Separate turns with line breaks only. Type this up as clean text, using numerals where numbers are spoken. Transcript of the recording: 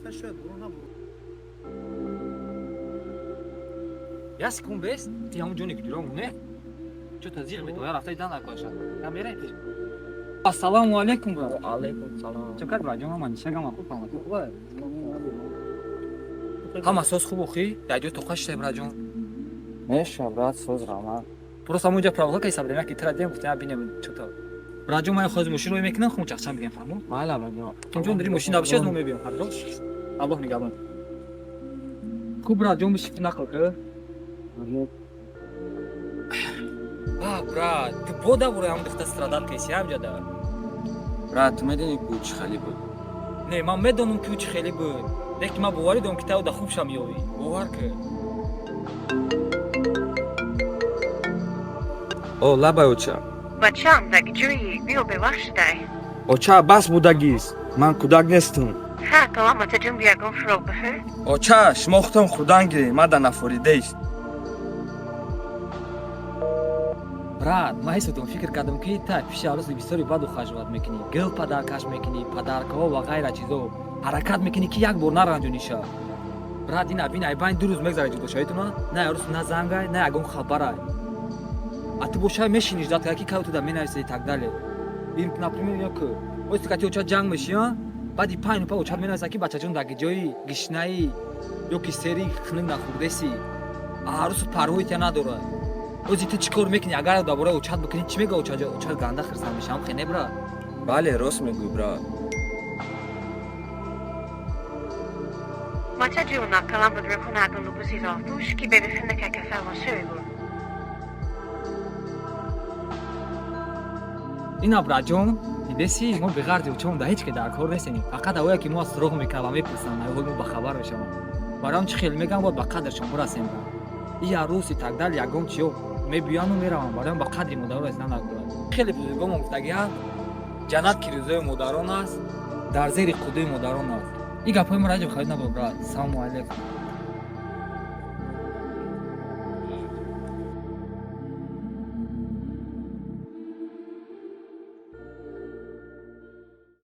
рафта шояд бурун набуру.
Я секунд бес, ти ҳамон ҷоне ки дурам не? Чо тазиқ метавоя рафтаи дан акоша. Я мерай ти. Ассалому алейкум брат.
Алейкум салом.
Чакар брат, ҷон ман шагам хуб фаҳмад. Хуб. Ҳама соз хуб охи? Дайдо тоқа штай брат ҷон.
Меша брат соз рама.
Просто ҳамон ҷа правола кай сабрем як тира дем гуфтам бинем чото. Брат ҷон ман хоз мошин рӯй мекунам хум чахчам бигем фаҳмо.
Майла брат ҷон.
Ким ҷон дори мошин набишад мо мебием ҳардо. Аллоҳ нигаҳбон. Хуб брат ҷон бишифт нақл ки. Брат, ты пода бура ҳам духта страдал кайси ҳамҷада.
Брат, ту медонӣ ки ӯ чӣ хеле буд?
Не, ман медонам ки ӯ чӣ хеле буд. Лекин ман боварӣ дорам ки та ӯ да хуб шамиёвӣ. Бовар ки.
О, лабай оча.
Бачам, дар ҷои биё бебахшидай.
Оча, бас будагист. Ман кӯдак нестам.
Ҳа, каламата ҷон биягон фурӯ бихӯ.
Оча, шумо худтон хурдан гиред, ман да нафоридаист.
Брат, ман ҳисотам фикр кардам ки та пиши арӯси бисёри баду хажват мекунӣ. Гил падаркаш мекунӣ, падаркаҳо ва ғайра чизо. Ҳаракат мекунӣ ки як бор наранҷониша. Брат, ина бин айбайн 2 рӯз мегзарад ҷудошавитона. На арӯс на зангай, на ягон хабарай. А ты бошай мешиниш датка ки каву туда менависи и так далее. Бин например ё ки ости кати оча ҷанг меши, а? Баъди 5 минут оча менависа ки бачаҷон даги ҷои гишнаи ё ки сери хунук нахӯрдеси. Арӯсу парвои тя надорад. Ози ту чӣ кор мекунӣ агар дар бораи очат бикунӣ чӣ мега очат ганда хирсан мешам хене брат.
Бале, рост мегӯй, брат.
Мача ҷона калам бадрехона агон лубузи рафтуш ки бебифинда ка кафе машеви буд.
Ина брат ҷон, дидеси мо беғарди очам да ҳеҷ ки дар кор нестем. Фақат авоя ки мо аз суроғ мекунам ва мепурсам, айҳол мо бахабар мешавам. Барам чӣ хел мегам бод ба қадршон бурасем брат. И арӯс и так далее ягон чиё мебиёну меравам, бароям ба қадри модаро расидан накунад. Хеле бузургомон гуфтагианд, ҷаннат ки ризои модарон аст, дар зери қудуи модарон аст. И гапҳои мо раҷо хаёл набар брат. Салому алейкум.